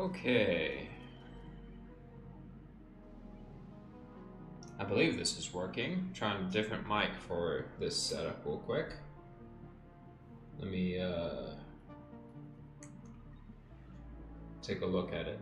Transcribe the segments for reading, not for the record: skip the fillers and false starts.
Okay. I believe this is working. Trying a different mic for this setup real quick. Let me take a look at it.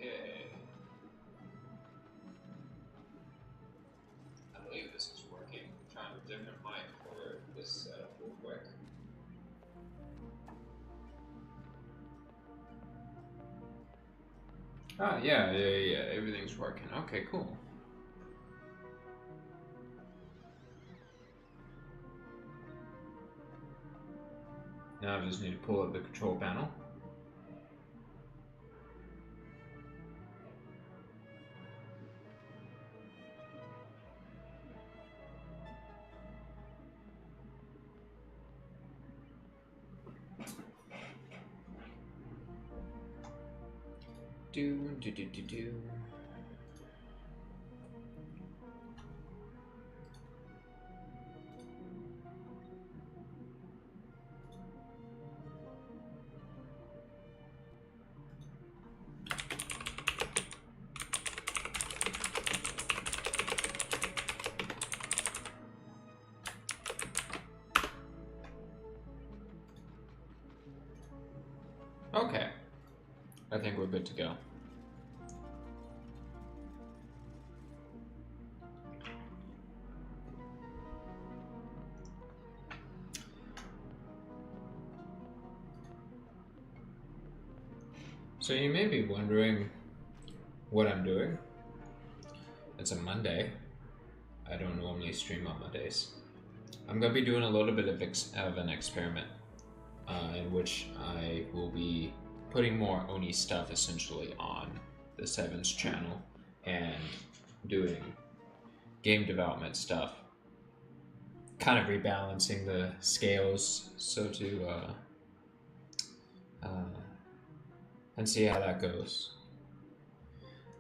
Okay. I believe this is working. Trying a different mic for this setup real quick. Ah, yeah, everything's working. Okay, cool. Now I just need to pull up the control panel. Do. Okay. I think we're good to go. So you may be wondering what I'm doing. It's a Monday. I don't normally stream on Mondays. I'm going to be doing a little bit of an experiment in which I will be putting more ONI stuff essentially on the Sevens channel and doing game development stuff. Kind of rebalancing the scales so to and see how that goes.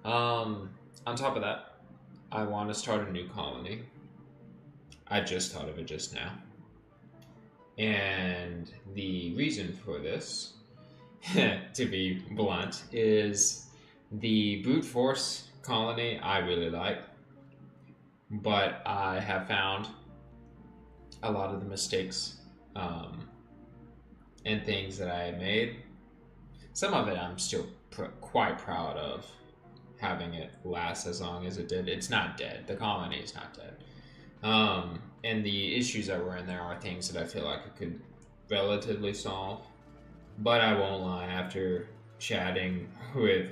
On top of that, I want to start a new colony. I just thought of it just now. And the reason for this, to be blunt, is the brute force colony I really like. But I have found a lot of the mistakes and things that I had made. Some of it I'm still quite proud of having it last as long as it did. It's not dead. The colony is not dead. And the issues that were in there are things that I feel like I could relatively solve. But I won't lie, after chatting with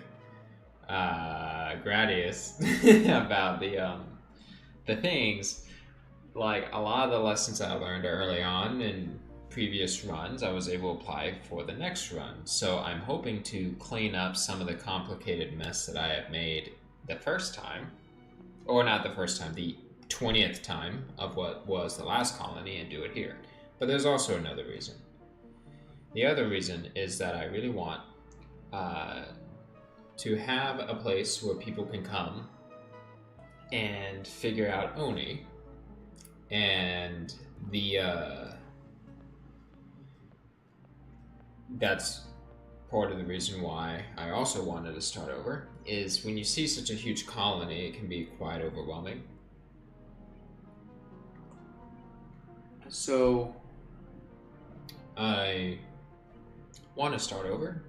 Gradius about the things, like a lot of the lessons I learned early on in previous runs, I was able to apply for the next run. So I'm hoping to clean up some of the complicated mess that I have made the first time, or not the first time, the 20th time of what was the last colony, and do it here. But there's also another reason. The other reason is that I really want to have a place where people can come and figure out ONI, and that's part of the reason why I also wanted to start over, is when you see such a huge colony, it can be quite overwhelming. So I want to start over,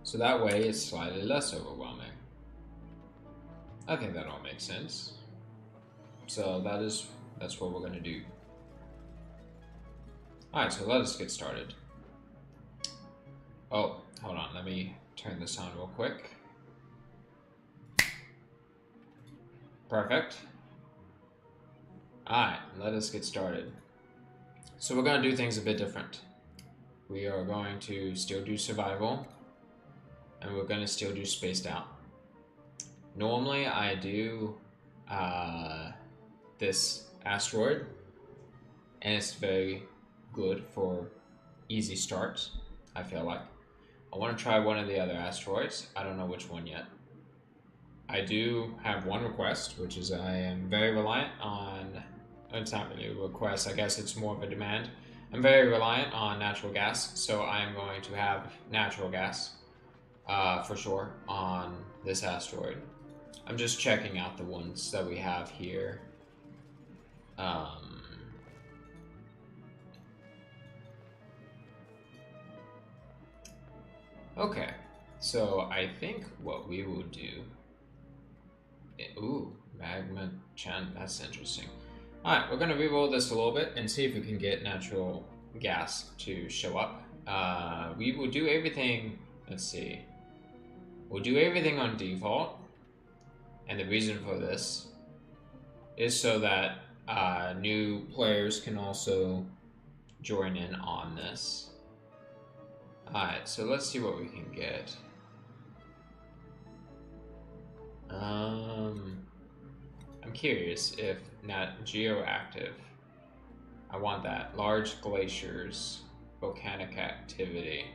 so that way it's slightly less overwhelming. I think that all makes sense. So that's what we're going to do. Alright, so let us get started. Oh, hold on, let me turn this on real quick. Perfect. Alright, let us get started. So we're going to do things a bit different. we are going to still do survival, and we're going to still do spaced out. Normally, I do this asteroid, and it's very good for easy starts, I feel like. I want to try one of the other asteroids. I don't know which one yet. I do have one request, which is I am very reliant on... It's not really a request, I guess it's more of a demand. I'm very reliant on natural gas, so I'm going to have natural gas for sure on this asteroid. I'm just checking out the ones that we have here. Okay, so I think what we will do... Ooh, magma chan, that's interesting. Alright, we're gonna re-roll this a little bit and see if we can get natural gas to show up. We will do everything, let's see. We'll do everything on default. And the reason for this is so that new players can also join in on this. Alright, so let's see what we can get. I'm curious if Nat Geo active. I want that. Large glaciers, volcanic activity.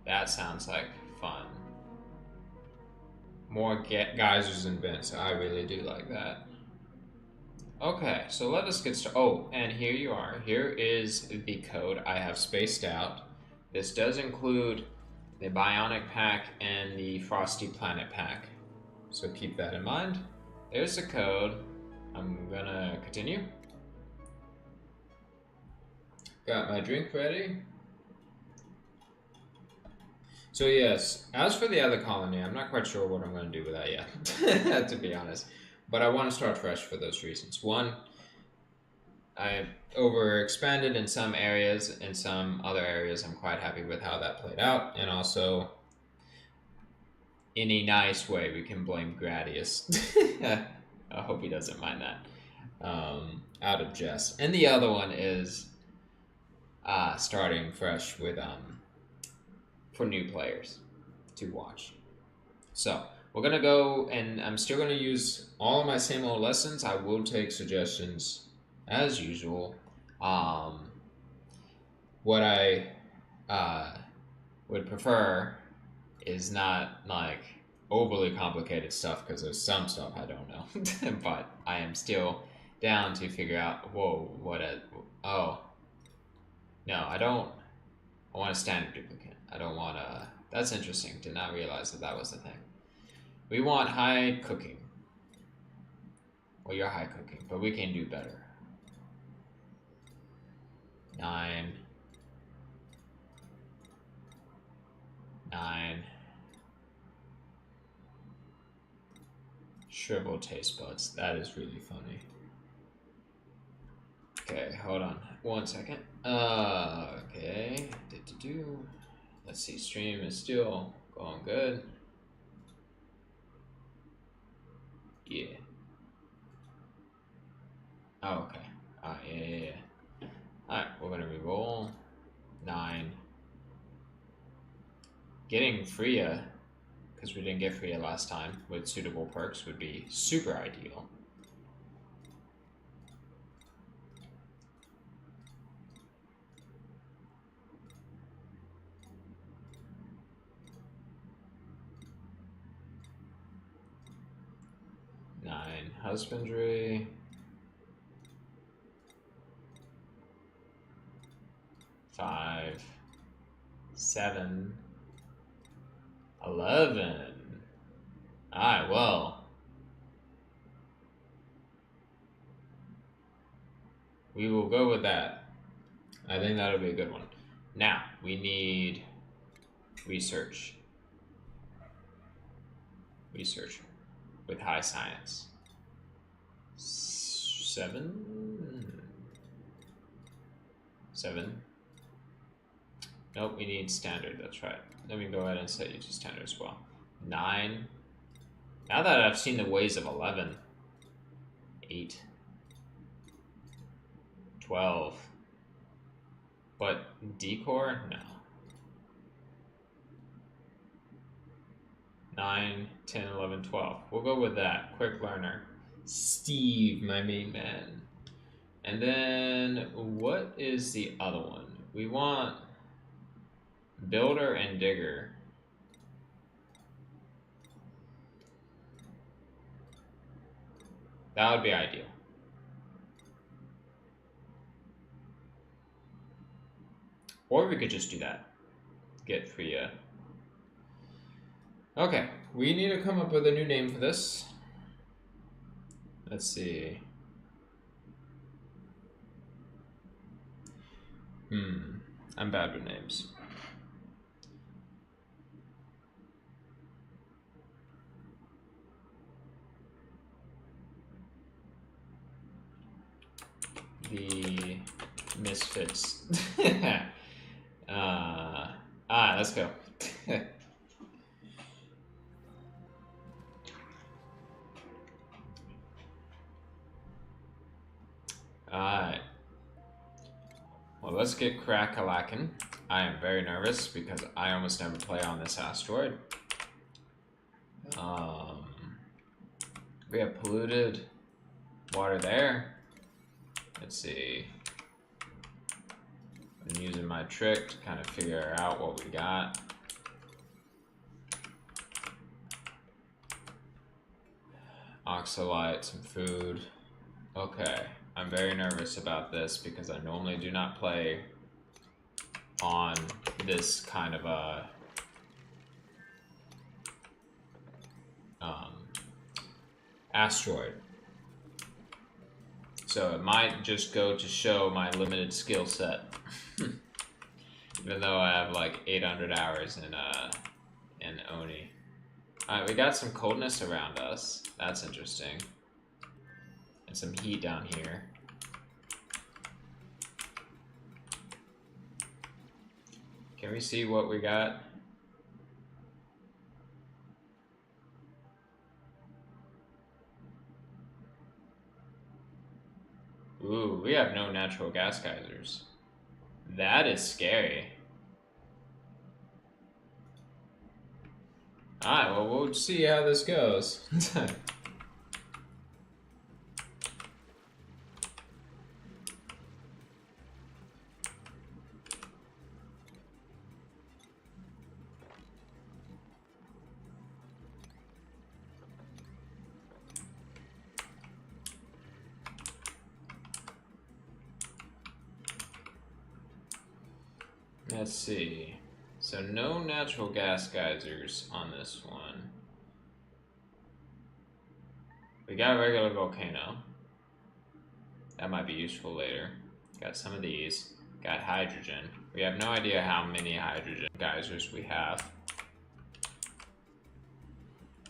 That sounds like fun. More geysers and vents. I really do like that. Okay, so let us get started. Oh, and here you are. Here is the code I have spaced out. This does include the Bionic pack and the Frosty Planet pack. So keep that in mind. There's the code. I'm gonna continue. Got my drink ready. So yes, as for the other colony, I'm not quite sure what I'm gonna do with that yet, to be honest. But I want to start fresh for those reasons. One, I overexpanded in some areas. In some other areas, I'm quite happy with how that played out. And also, in a nice way, we can blame Gradius. I hope he doesn't mind that. Out of jest. And the other one is starting fresh with for new players to watch. So we're gonna go, and I'm still gonna use all of my same old lessons. I will take suggestions as usual. What I would prefer is not like overly complicated stuff, because there's some stuff I don't know. But I am still down to figure out, oh, no, I don't, I want a standard duplicate. I don't want a, that's interesting, did not realize that was the thing. We want high cooking. Well, you're high cooking, but we can do better. 9. 9. Shriveled taste buds. That is really funny. Okay, hold on 1 second. Okay. Let's see, stream is still going good. Yeah. Oh, okay. Yeah. Alright, we're gonna re-roll. 9. Getting Freya, because we didn't get Freya last time, with suitable perks would be super ideal. Husbandry. 5. 7. 11. Alright, well. We will go with that. I think that'll be a good one. Now, we need research. Research with high science. 7? 7? Nope, we need standard, that's right. Let me go ahead and set you to standard as well. 9. Now that I've seen the ways of 11. 8. 12. But decor? No. 9, 10, 11, 12. We'll go with that. Quick learner. Steve, my main man. And then what is the other one? We want builder and digger. That would be ideal. Or we could just do that. Get Freya. Okay, we need to come up with a new name for this. Let's see. I'm bad with names. The Misfits. Let's go. Alright. Well, let's get crack-a-lackin'. I am very nervous because I almost never play on this asteroid. We have polluted water there. Let's see. I'm using my trick to kind of figure out what we got. Oxalite, some food. Okay, I'm very nervous about this because I normally do not play on this kind of a asteroid. So it might just go to show my limited skill set. Even though I have like 800 hours in ONI. Alright, we got some coldness around us. That's interesting. And some heat down here. Can we see what we got? Ooh, we have no natural gas geysers. That is scary. Alright, well, we'll see how this goes. Let's see. So no natural gas geysers on this one. We got a regular volcano. That might be useful later. Got some of these. Got hydrogen. We have no idea how many hydrogen geysers we have.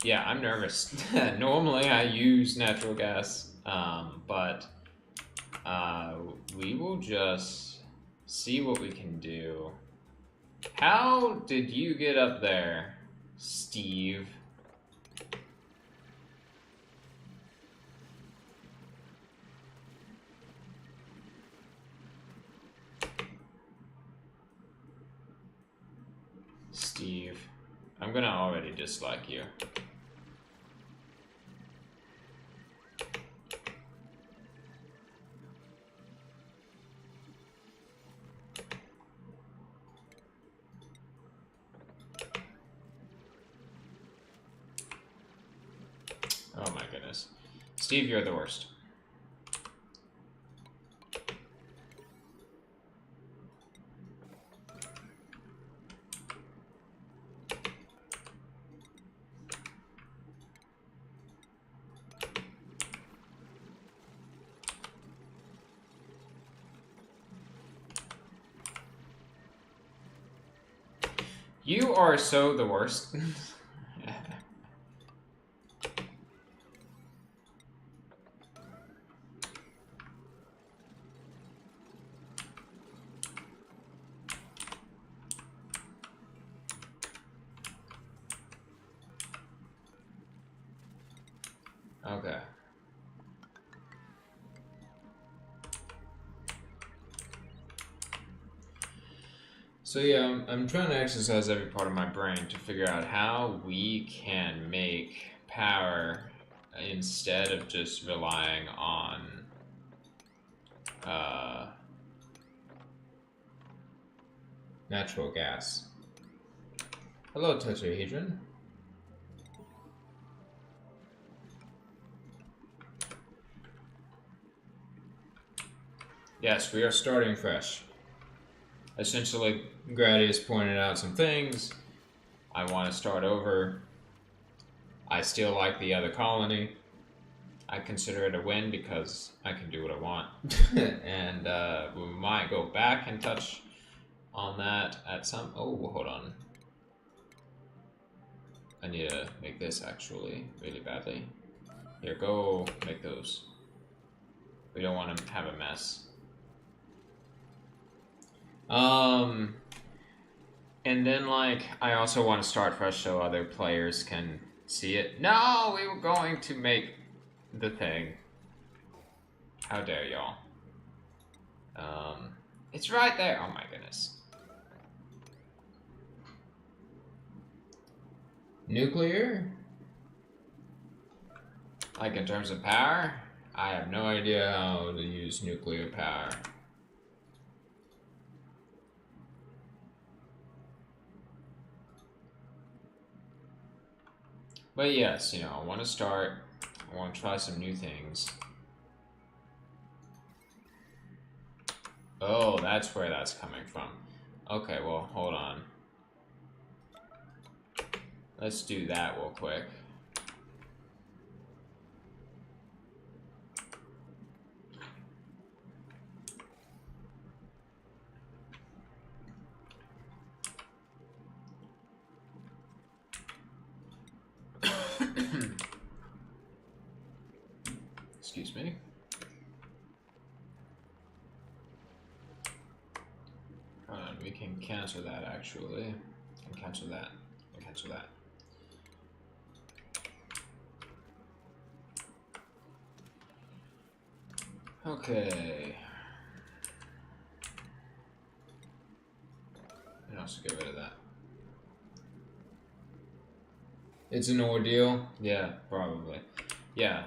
Yeah, I'm nervous. Normally I use natural gas, but we will just see what we can do. How did you get up there, Steve? Steve, I'm gonna already dislike you. Oh my goodness. Steve, you're the worst. You are so the worst. Okay. So yeah, I'm trying to exercise every part of my brain to figure out how we can make power instead of just relying on natural gas. Hello, tetrahedron. Yes, we are starting fresh. Essentially, Gradius pointed out some things. I want to start over. I still like the other colony. I consider it a win because I can do what I want. And we might go back and touch on that at some... Oh, hold on. I need to make this actually really badly. Here, go make those. We don't want to have a mess. And then, like, I also want to start fresh so other players can see it. No, we were going to make the thing. How dare y'all? It's right there. Oh my goodness. Nuclear? Like in terms of power? I have no idea how to use nuclear power. But yes, you know, I want to start. I want to try some new things. Oh, that's where that's coming from. Okay, well, hold on. Let's do that real quick. Excuse me. We can cancel that actually. And cancel that. And cancel that. Okay. And also get rid of that. It's an ordeal? Yeah, probably. Yeah.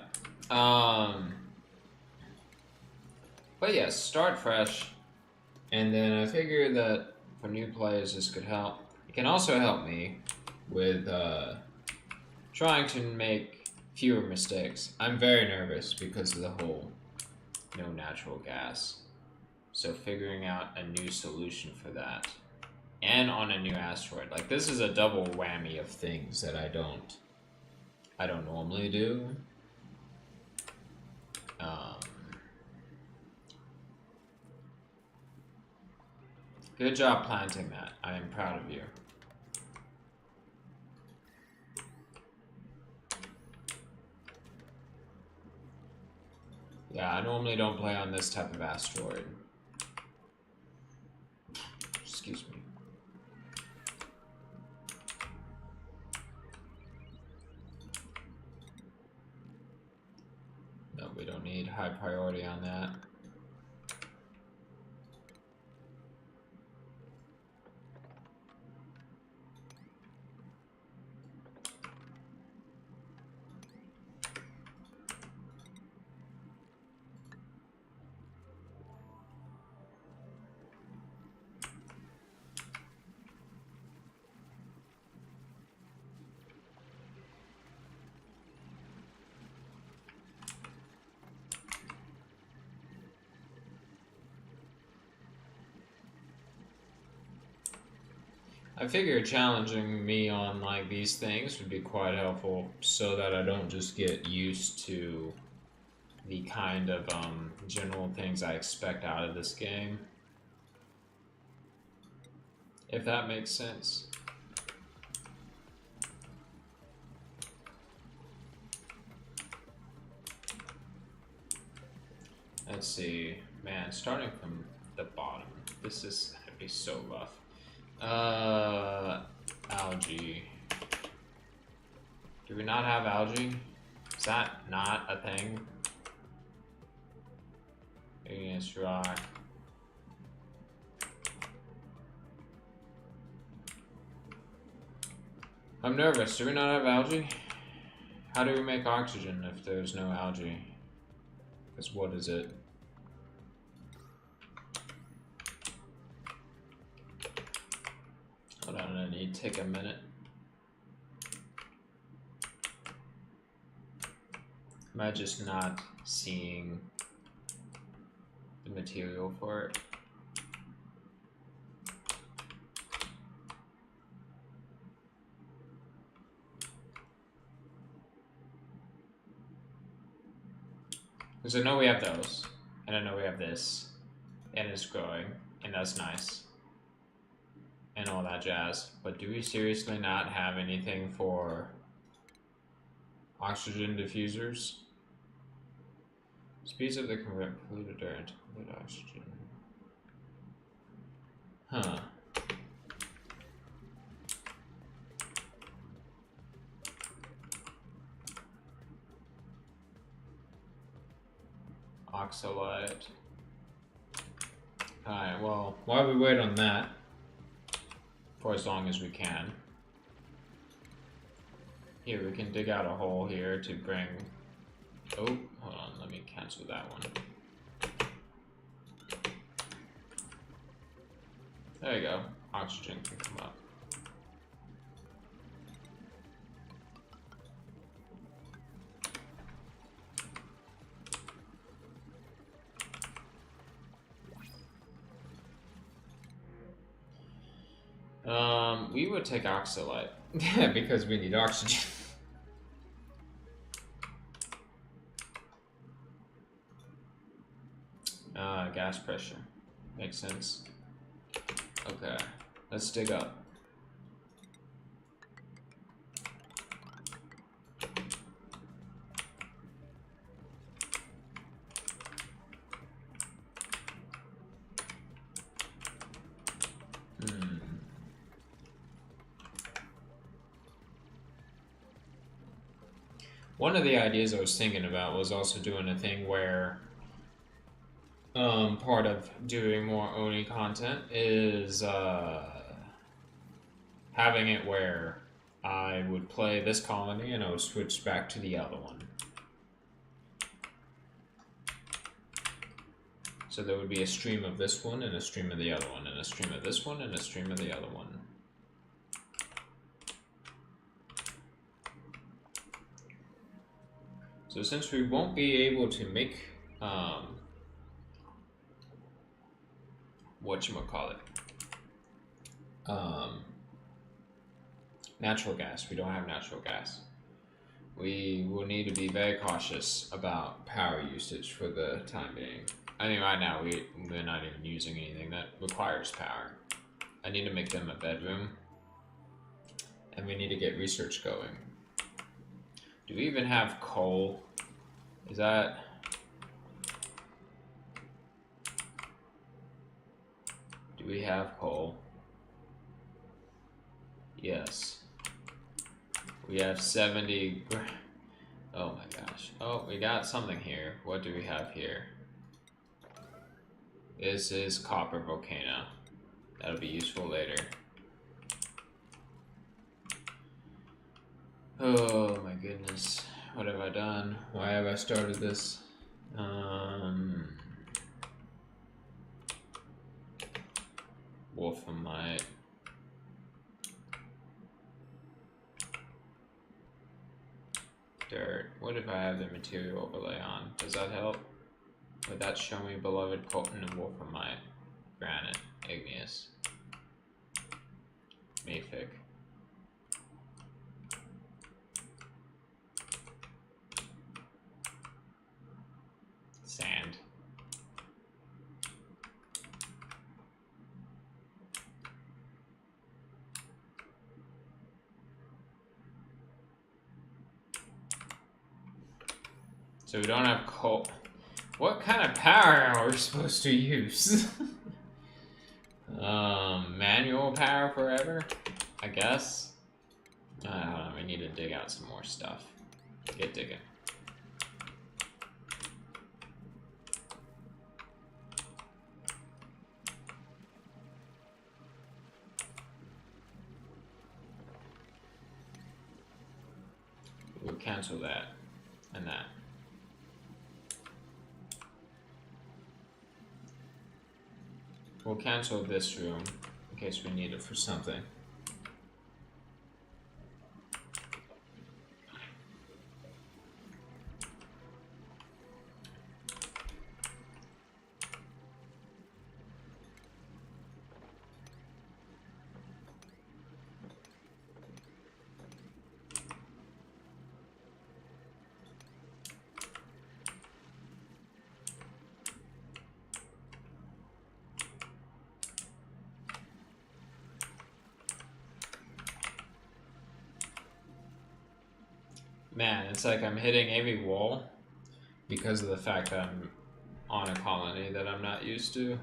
But yes, start fresh. And then I figure that for new players this could help. It can also help me with trying to make fewer mistakes. I'm very nervous because of the whole no natural gas. So figuring out a new solution for that. And on a new asteroid. Like, this is a double whammy of things that I don't normally do. Good job planting that. I am proud of you. Yeah, I normally don't play on this type of asteroid. Excuse me. No, we don't need high priority on that. I figure challenging me on like these things would be quite helpful so that I don't just get used to the kind of general things I expect out of this game. If that makes sense. Let's see. Man, starting from the bottom. This is gonna be so rough. Algae. Do we not have algae? Is that not a thing? Igneous rock. I'm nervous. Do we not have algae? How do we make oxygen if there's no algae? Because what is it? Hold on, I need to take a minute. Am I just not seeing the material for it? Because I know we have those, and I know we have this, and it's growing, and that's nice, and all that jazz. But do we seriously not have anything for oxygen diffusers? Speeds up the convert polluted air into polluted oxygen. Huh. Oxalite. Alright, well, while we wait on that, for as long as we can, here, we can dig out a hole here to bring... Oh, hold on, let me cancel that one. There you go. Oxygen can come up. We would take oxalite because we need oxygen. Gas pressure. Makes sense. Okay, let's dig up. One of the ideas I was thinking about was also doing a thing where part of doing more ONI content is having it where I would play this colony and I would switch back to the other one. So there would be a stream of this one and a stream of the other one and a stream of this one and a stream of the other one. So since we won't be able to make whatchamacallit, natural gas, we don't have natural gas. We will need to be very cautious about power usage for the time being. I mean, right now we're not even using anything that requires power. I need to make them a bedroom, and we need to get research going. Do we even have coal? Is that... Do we have coal? Yes. We have 70... Oh my gosh. Oh, we got something here. What do we have here? This is copper volcano. That'll be useful later. Oh my goodness. What have I done? Why have I started this? Wolframite. Dirt. What if I have the material overlay on? Does that help? Would that show me beloved colton and wolframite? Granite. Igneous. Mafic. Sand. So we don't have coal. What kind of power are we supposed to use? Manual power forever? I guess. I don't know, we need to dig out some more stuff. Get digging. cancel that and that. We'll cancel this room in case we need it for something. Man, it's like I'm hitting every wall because of the fact that I'm on a colony that I'm not used to.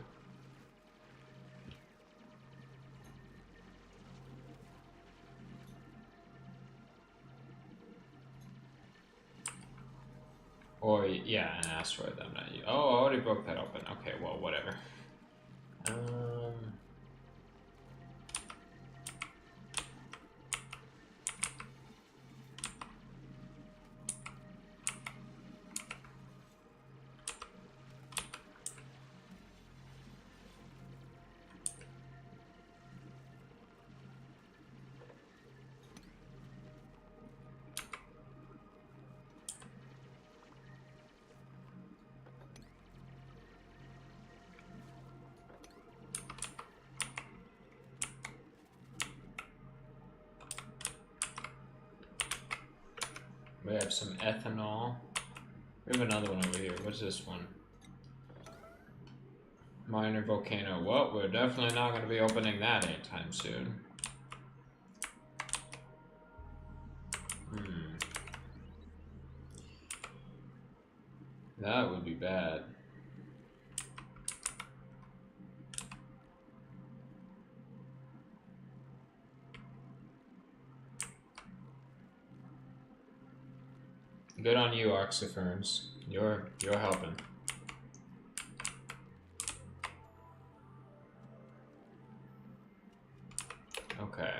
Or, yeah, an asteroid that I'm not used to. Oh, I already broke that open. Okay, well, whatever. We have some ethanol. We have another one over here. What's this one? Minor volcano. Well, we're definitely not going to be opening that anytime soon. That would be bad. Good on you, Oxyferns. You're helping. Okay.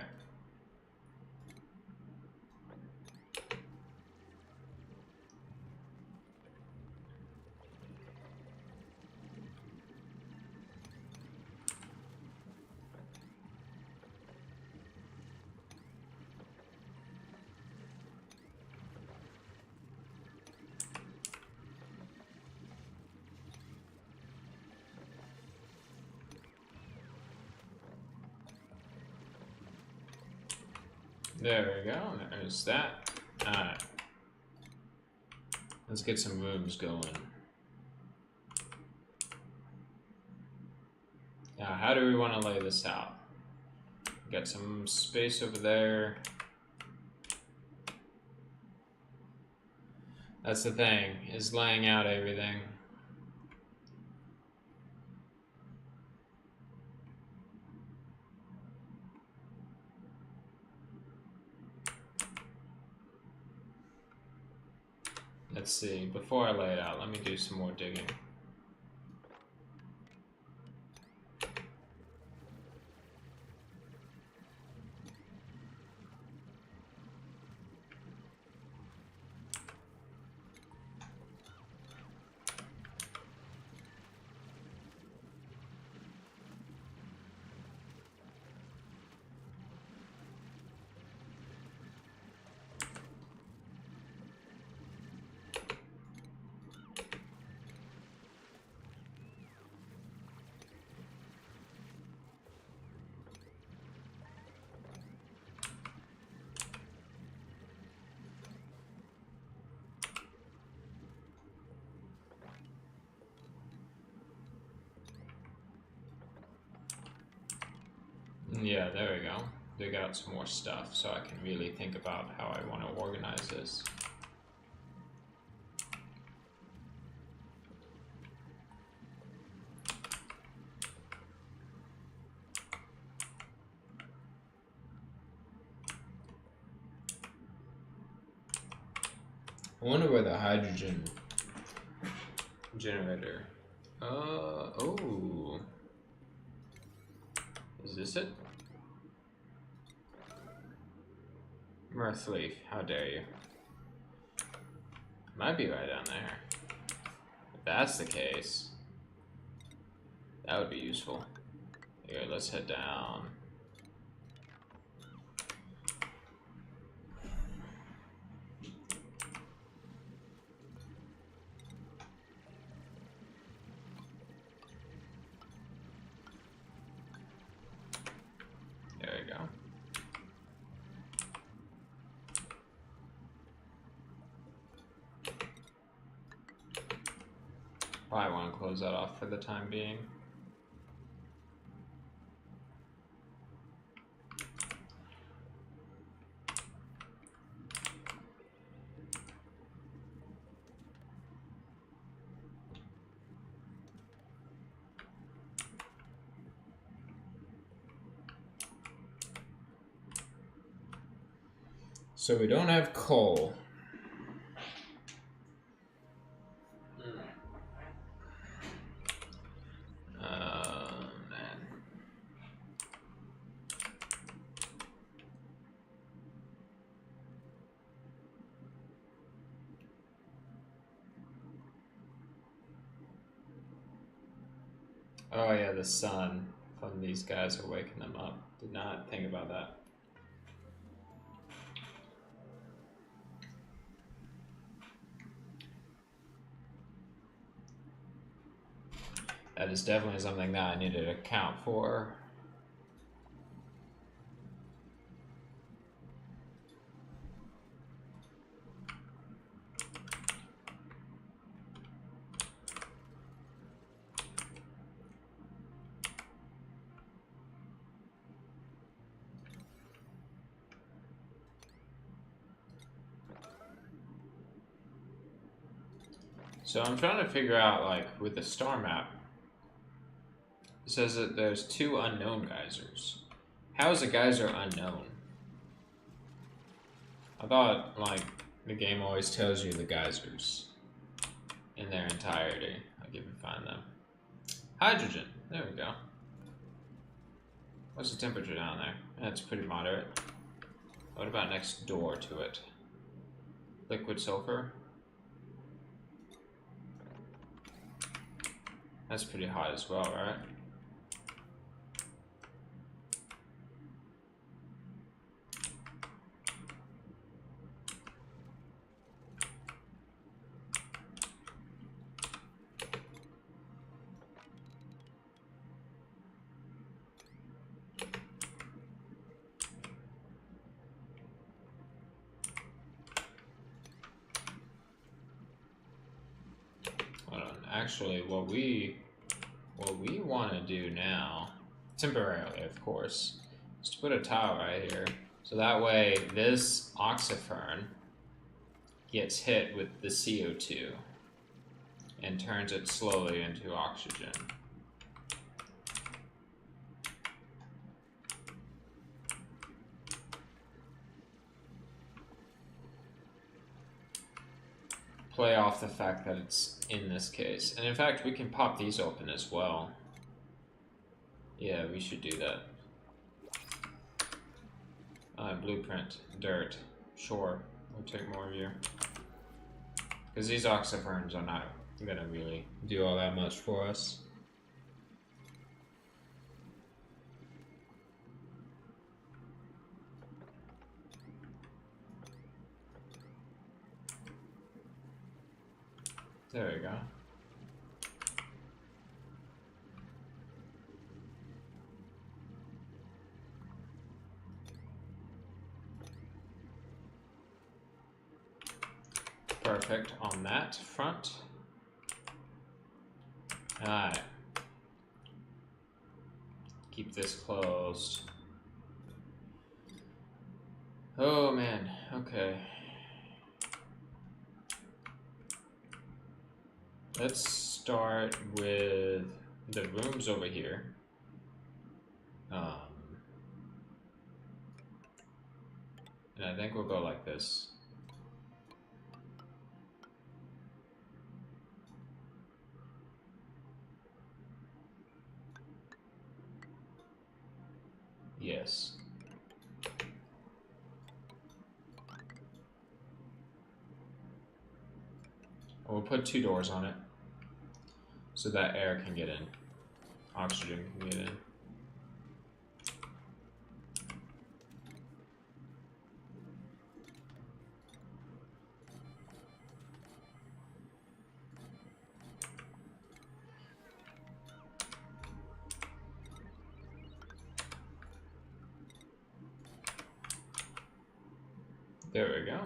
There we go. There's that. Alright. Let's get some rooms going. Now, how do we want to lay this out? Got some space over there. That's the thing, is laying out everything. Let's see, before I lay it out, let me do some more digging. Yeah, there we go. Dig out some more stuff so I can really think about how I want to organize this. I wonder where the hydrogen generator. Oh. Is this it? Mirthleaf, how dare you. Might be right down there. If that's the case, that would be useful. Here, let's head down. There we go. Probably want to close that off for the time being. So we don't have coal. Man. Oh yeah, the sun from these guys are waking them up. Did not think about that. That is definitely something that I need to account for. So I'm trying to figure out, like, with the star map, it says that there's 2 unknown geysers. How is a geyser unknown? I thought, like, the game always tells you the geysers in their entirety. Like, if you find them. Hydrogen. There we go. What's the temperature down there? That's pretty moderate. What about next door to it? Liquid sulfur. That's pretty hot as well, right? Hold on. Actually, what we want to do now, temporarily, of course, is to put a tile right here. So that way, this oxyfern gets hit with the CO2 and turns it slowly into oxygen. Play off the fact that it's in this case. And in fact, we can pop these open as well. Yeah, we should do that. Blueprint, dirt, sure, we'll take more of you. Because these oxyferns are not gonna really do all that much for us. There we go. Perfect on that front. Alright. Keep this closed. Oh man, okay. Let's start with the rooms over here. And I think we'll go like this. Yes. We'll put 2 doors on it so that air can get in. Oxygen can get in. There we go.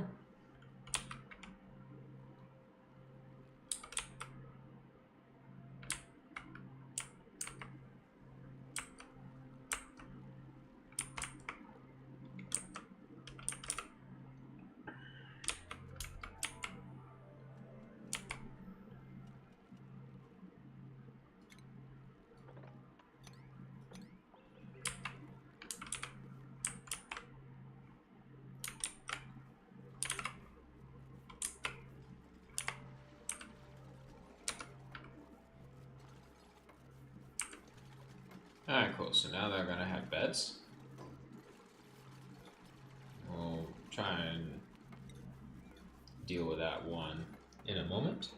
Alright, cool. So now they're gonna have beds. We'll try and deal with that one in a moment.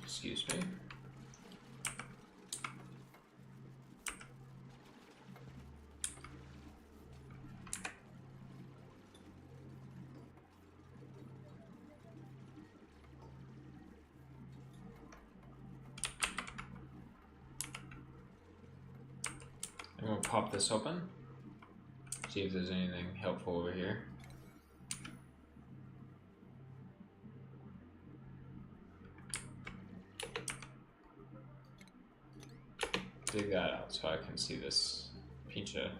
Excuse me. I'm gonna pop this open, see if there's anything helpful over here. Dig that out so I can see this pizza.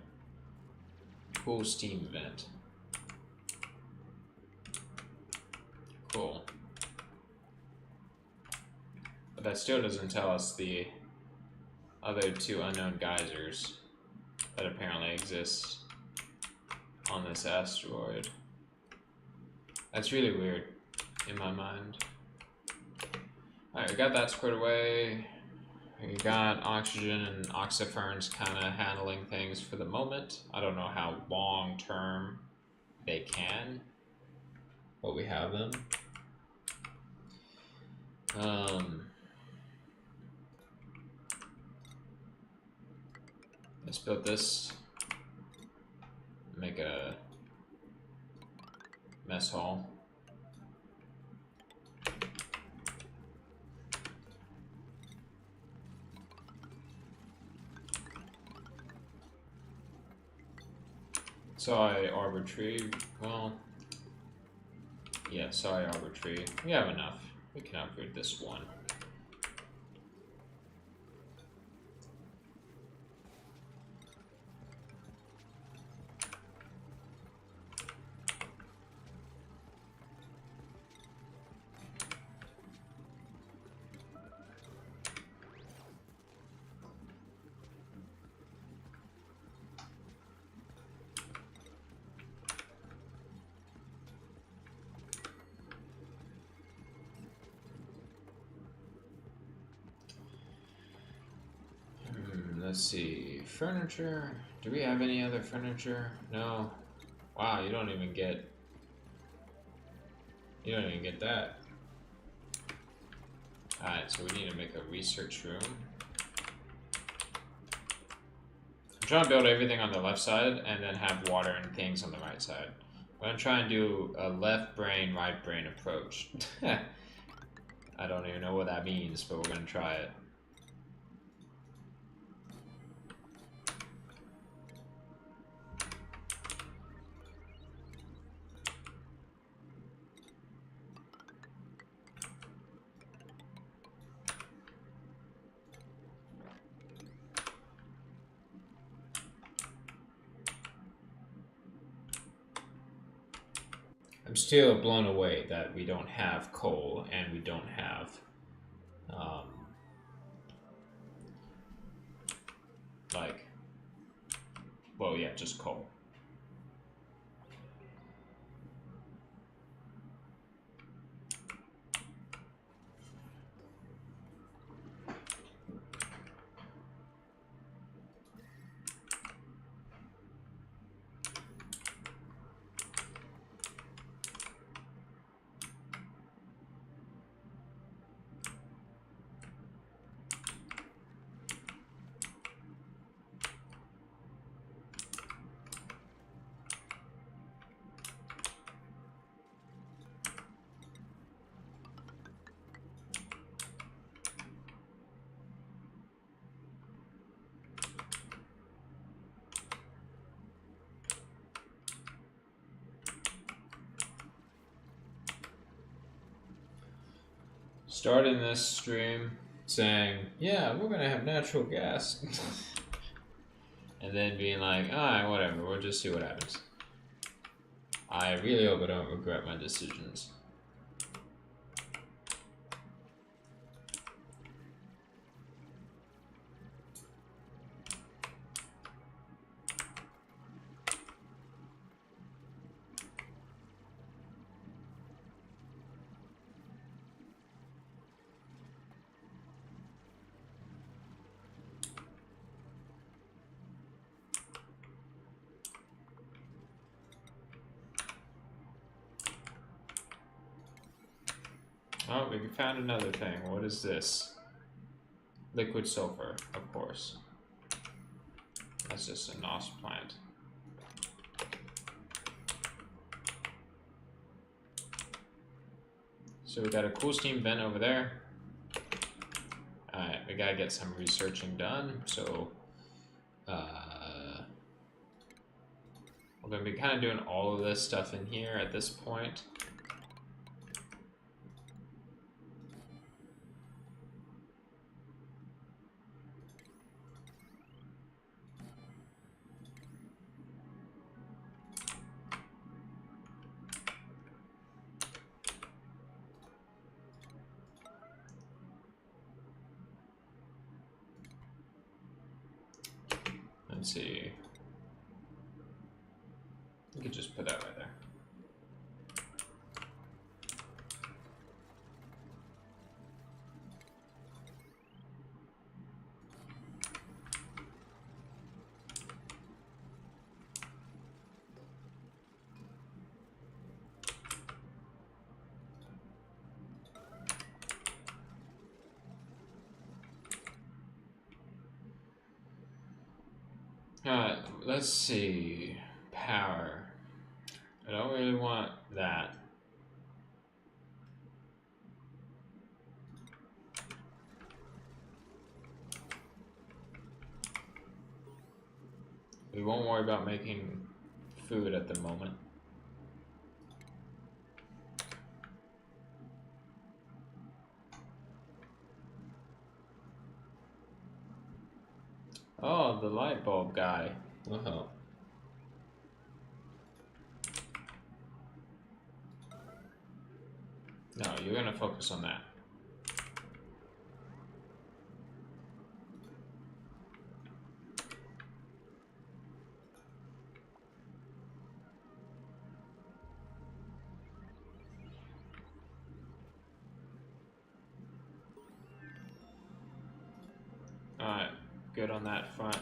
Cool steam vent. Cool. But that still doesn't tell us the other 2 unknown geysers that apparently exist on this asteroid. That's really weird in my mind. Alright, we got that squared away. We got oxygen and oxiferns kind of handling things for the moment. I don't know how long term they can, but we have them. Let's build this. Make a mess hall. Sorry, arbor tree. Well, yeah, sorry, arbor tree. We have enough. We can upgrade this one. Let's see, furniture. Do we have any other furniture? No. Wow, you don't even get that. Alright, so we need to make a research room. I'm trying to build everything on the left side and then have water and things on the right side. I'm gonna try and do a left brain, right brain approach. I don't even know what that means, but we're gonna try it. I'm still blown away that we don't have coal and we don't have like, well, yeah, just coal. starting this stream saying, yeah, we're gonna have natural gas. And then being like, alright, whatever, we'll just see what happens. I really hope I don't regret my decisions. Oh, we found another thing. What is this? Liquid sulfur, of course. That's just a NOS plant. So we got a cool steam vent over there. Alright, we gotta get some researching done. So, we're gonna be kind of doing all of this stuff in here at this point. Let's see. We could just put that right there. Let's see. Power. I don't really want that. We won't worry about making food at the moment. Oh, the light bulb guy. Wow. No, you're gonna focus on that. Alright, good on that front.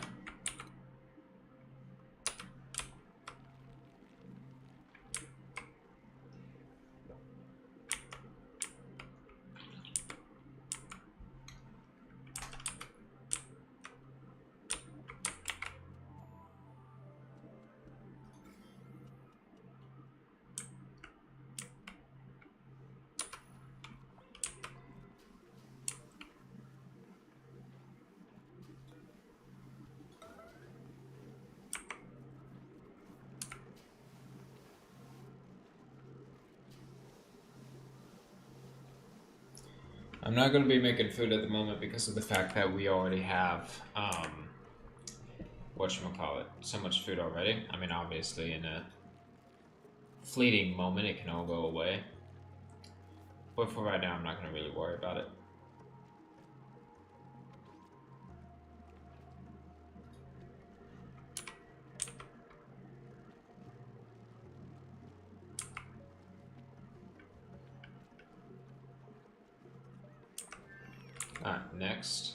I'm not going to be making food at the moment because of the fact that we already have, whatchamacallit, so much food already. I mean, obviously, in a fleeting moment, it can all go away. But for right now, I'm not going to really worry about it. Alright, next.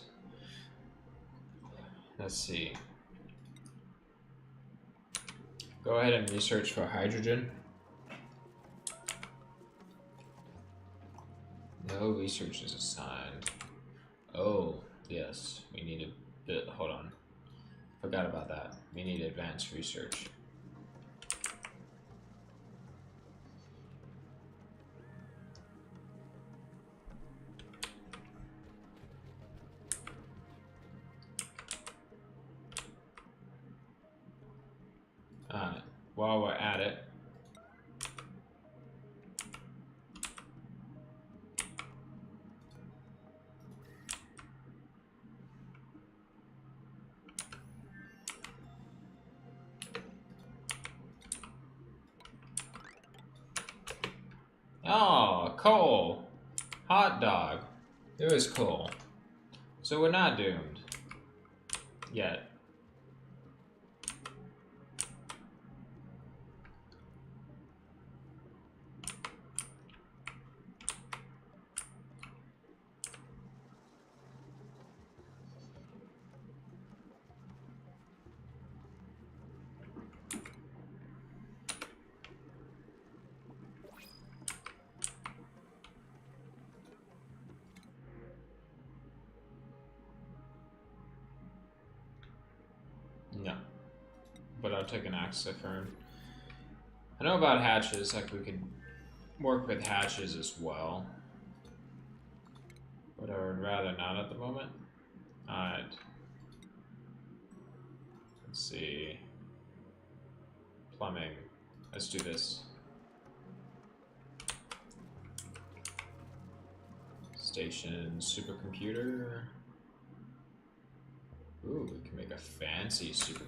Let's see. Go ahead and research for hydrogen. No research is assigned. Oh, yes. We need a bit. Hold on. Forgot about that. We need advanced research. While we're at it, Oh, coal. Hot dog. It was coal. So we're not doomed. Yet. No. But I'll take an axe if earned. I know about hatches, like we could work with hatches as well. But I would rather not at the moment. Alright. Let's see. Plumbing. Let's do this. Station supercomputer. Ooh, we can make a fancy supercomputer.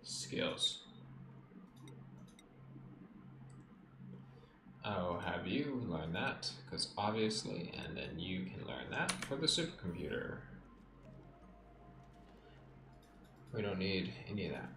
Skills. I'll have you learn that, because obviously, and then you can learn that for the supercomputer. We don't need any of that.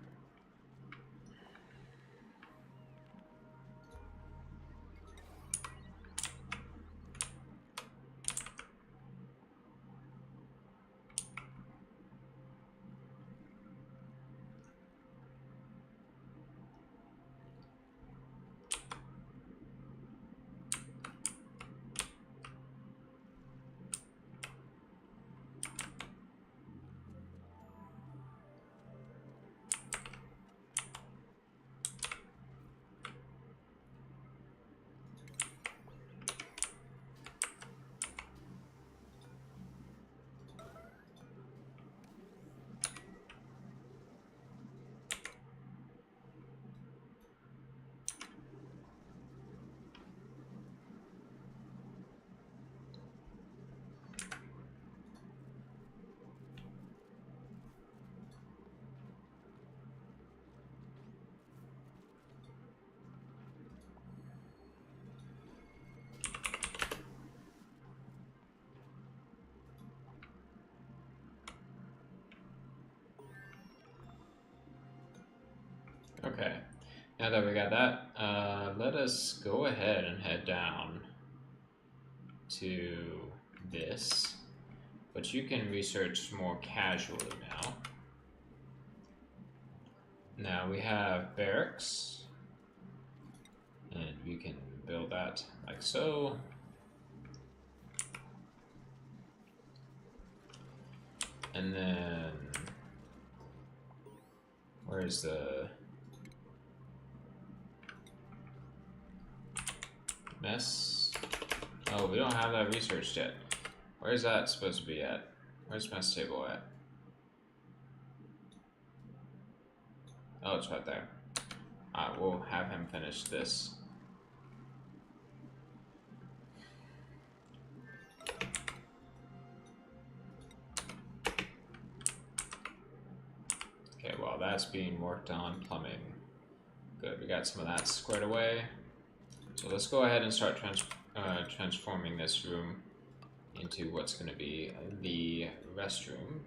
Okay, now that we got that, let us go ahead and head down to this, but you can research more casually now. Now we have barracks, and we can build that like so. And then, where's the mess? Oh, we don't have that researched yet. Where's that supposed to be at? Where's mess table at? Oh, it's right there. Alright, we'll have him finish this. Okay, well that's being worked on. Plumbing. Good, we got some of that squared away. So let's go ahead and start transforming this room into what's going to be the restroom.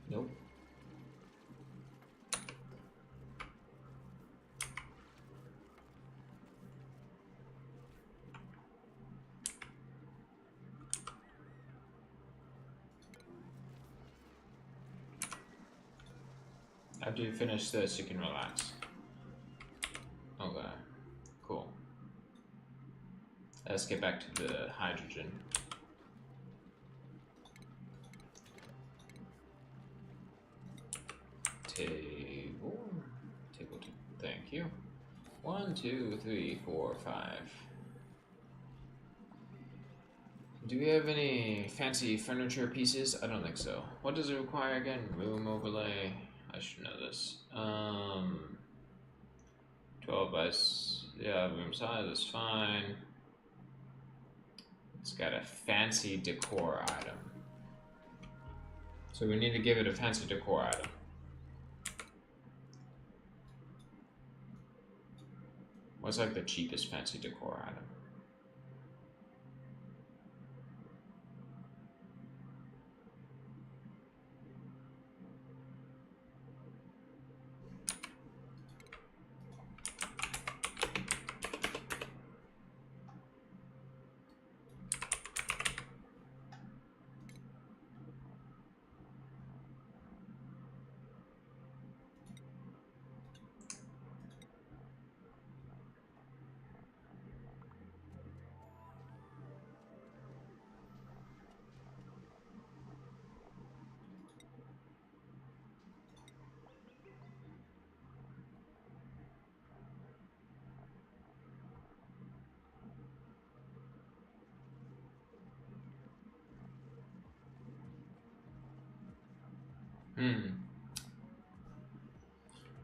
Nope. After you finish this, you can relax. Okay, cool. Let's get back to the hydrogen. Table. Thank you. 1, 2, 3, 4, 5. Do we have any fancy furniture pieces? I don't think so. What does it require again? Room overlay. I should know this. 12 by yeah, room size is fine. It's got a fancy decor item. So we need to give it a fancy decor item. What's like the cheapest fancy decor item?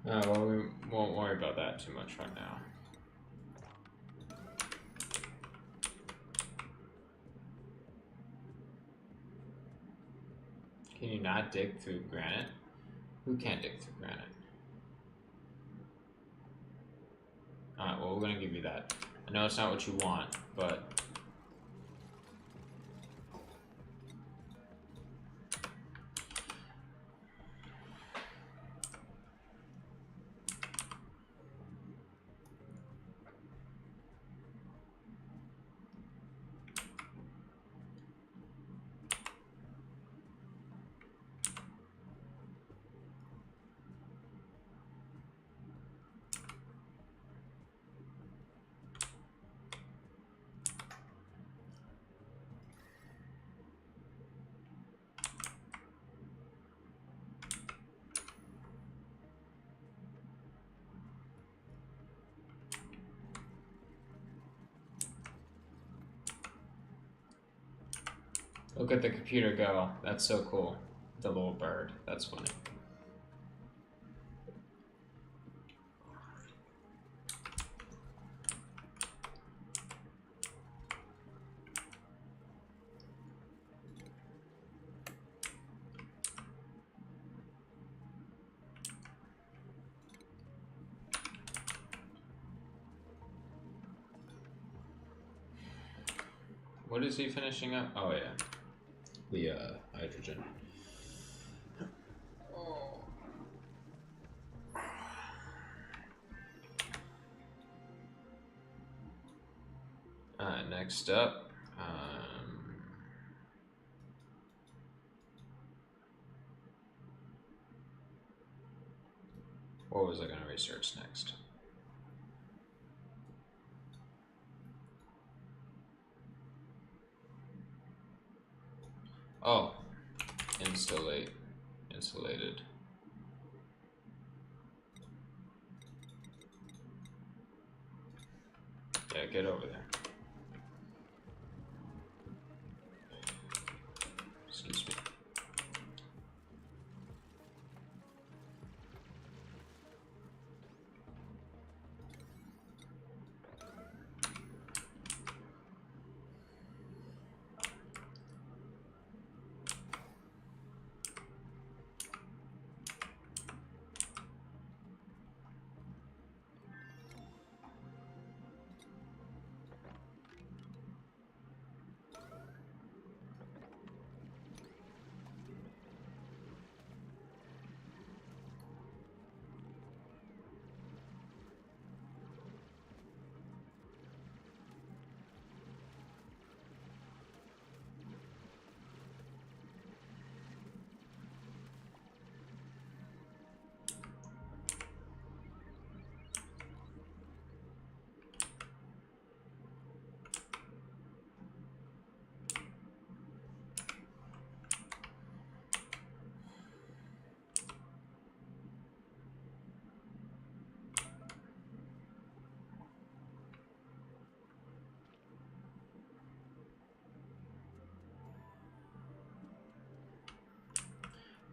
Well, we won't worry about that too much right now. Can you not dig through granite? Who can't dig through granite? Alright, well, we're gonna give you that. I know it's not what you want, but... Look at the computer go. That's so cool. The little bird. That's funny. What is he finishing up? Oh, yeah. The hydrogen. Next up, what was I going to research next? Oh, insulated. Yeah, get over there. Excuse me.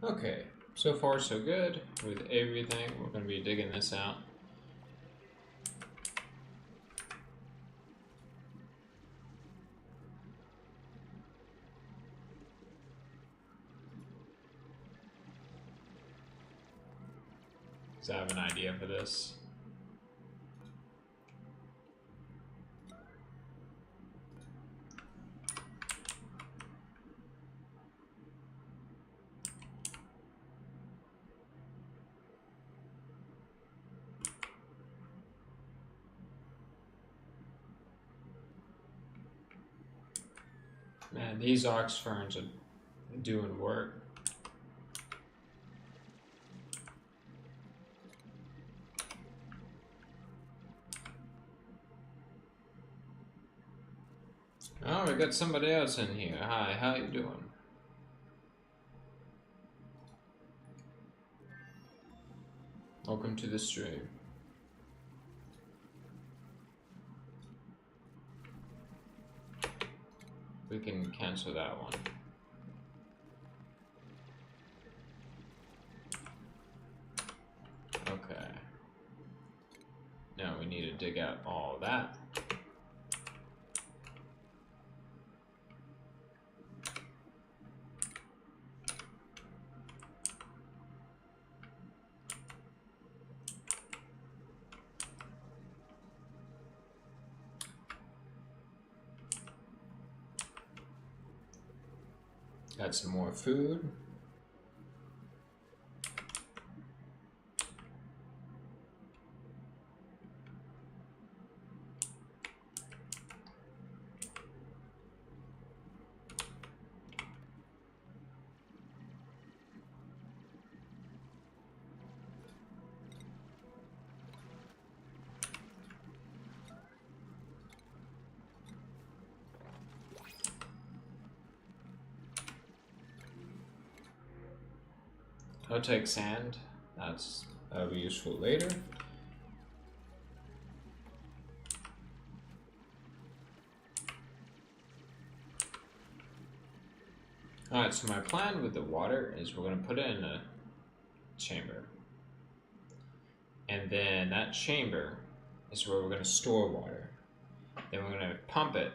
Okay, so far so good with everything. We're going to be digging this out. Does I have an idea for this? Man, these ox ferns are doing work. Oh, we got somebody else in here. Hi, how you doing? Welcome to the stream. We can cancel that one. Okay. Now we need to dig out all that. Got some more food. I'll take sand. That'll be useful later. Alright, so my plan with the water is we're going to put it in a chamber. And then that chamber is where we're going to store water. Then we're going to pump it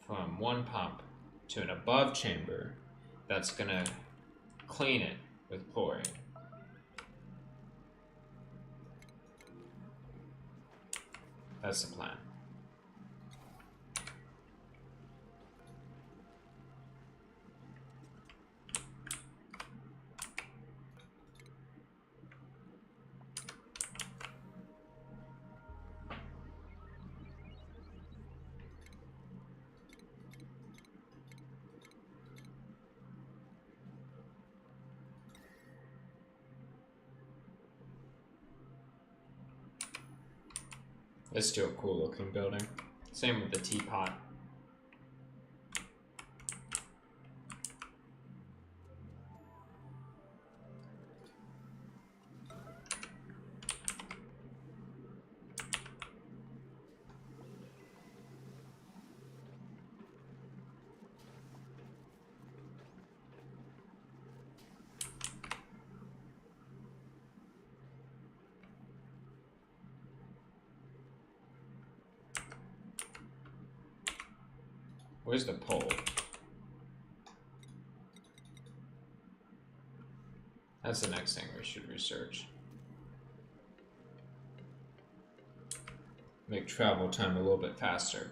from one pump to an above chamber that's going to clean it with chlorine. That's the plan. It's still a cool looking building. Same with the teapot. Where's the pole? That's the next thing we should research. Make travel time a little bit faster.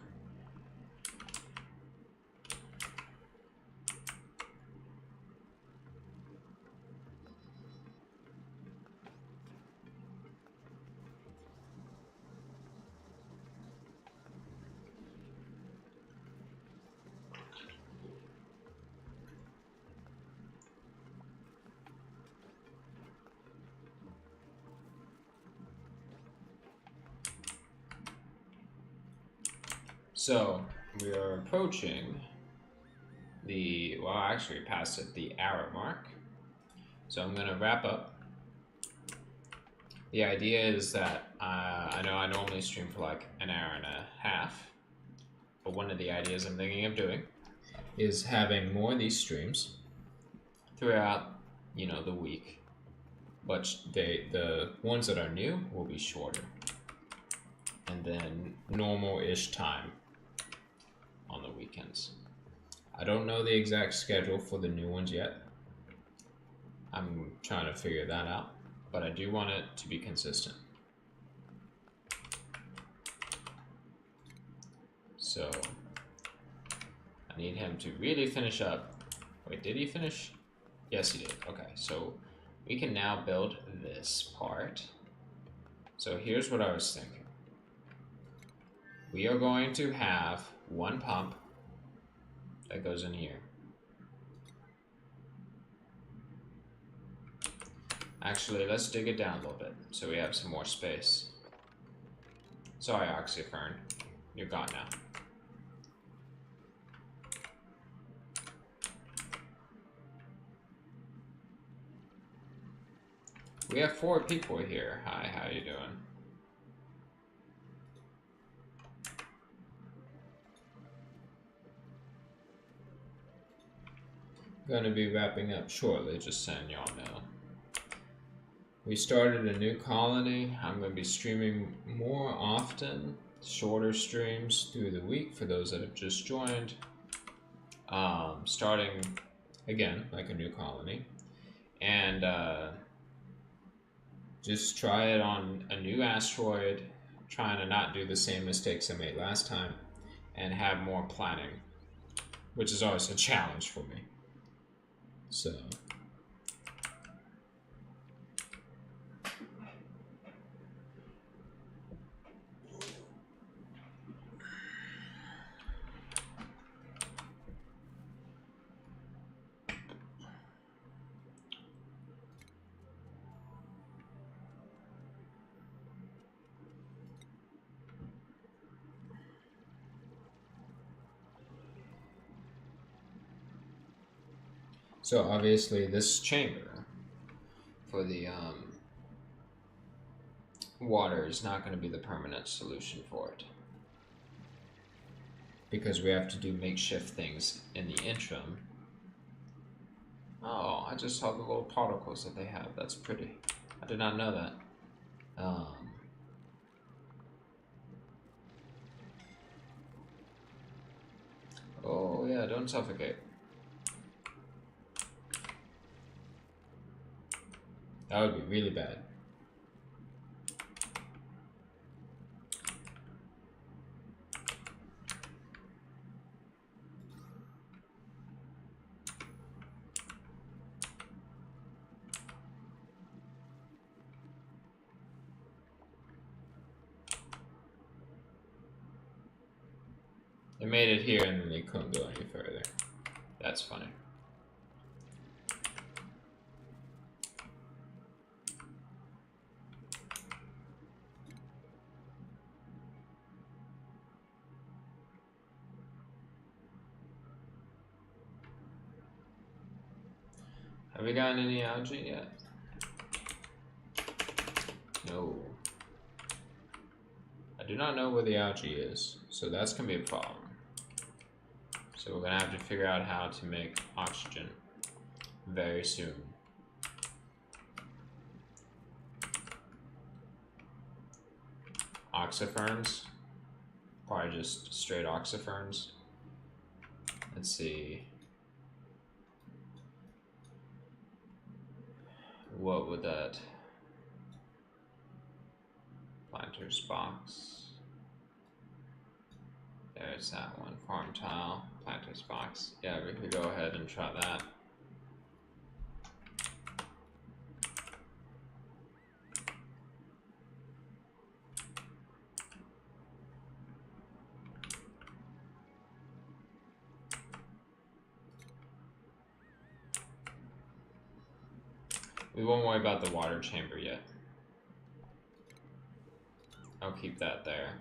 So we are approaching the, well, actually we passed it, the hour mark. So I'm gonna wrap up. The idea is that I know I normally stream for like an hour and a half, but one of the ideas I'm thinking of doing is having more of these streams throughout you know, the week, but the ones that are new will be shorter, and then normal-ish time on the weekends. I don't know the exact schedule for the new ones yet. I'm trying to figure that out, but I do want it to be consistent. So I need him to really finish up. Wait, did he finish? Yes, he did. Okay, so we can now build this part. So here's what I was thinking. We are going to have one pump that goes in here. Actually, let's dig it down a little bit so we have some more space. Sorry, Oxyfern. You're gone now. We have 4 people here. Hi, how you doing? Gonna be wrapping up shortly, just saying y'all know. We started a new colony. I'm gonna be streaming more often, shorter streams through the week for those that have just joined. Starting again like a new colony, and just try it on a new asteroid, trying to not do the same mistakes I made last time, and have more planning, which is always a challenge for me. So So obviously this chamber for the water is not going to be the permanent solution for it, because we have to do makeshift things in the interim. Oh, I just saw the little particles that they have. That's pretty. I did not know that. Oh yeah, don't suffocate. That would be really bad. They made it here and then they couldn't go any further. That's funny. Have we gotten any algae yet? No. I do not know where the algae is, so that's gonna be a problem. So we're gonna have to figure out how to make oxygen very soon. Oxiferns, probably just straight oxiferns. Let's see. What would that? Planter's box. There's that one. Farm tile, planter's box. Yeah, we could go ahead and try that. We won't worry about the water chamber yet. I'll keep that there.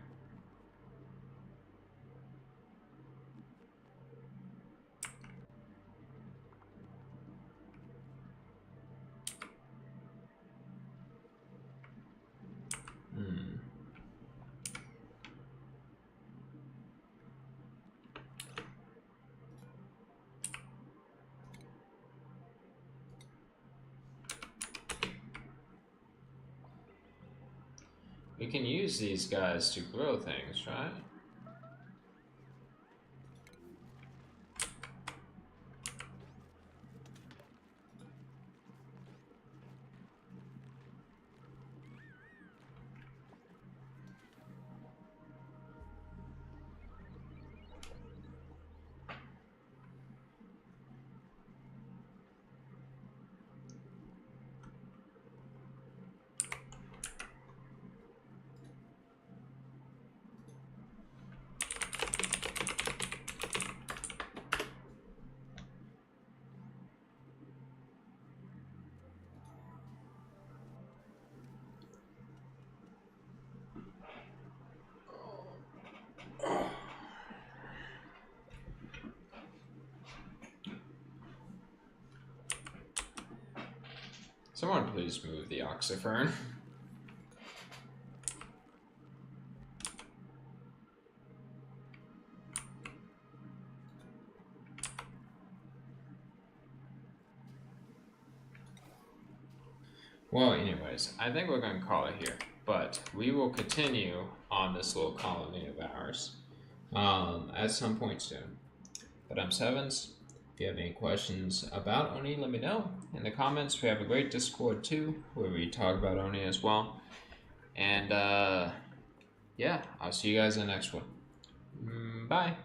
We can use these guys to grow things, right? Someone please move the oxifern. Well, anyways, I think we're going to call it here, but we will continue on this little colony of ours at some point soon. But I'm Sevens. If you have any questions about Oni, let me know in the comments. We have a great Discord too, where we talk about Oni as well. And yeah, I'll see you guys in the next one. Bye.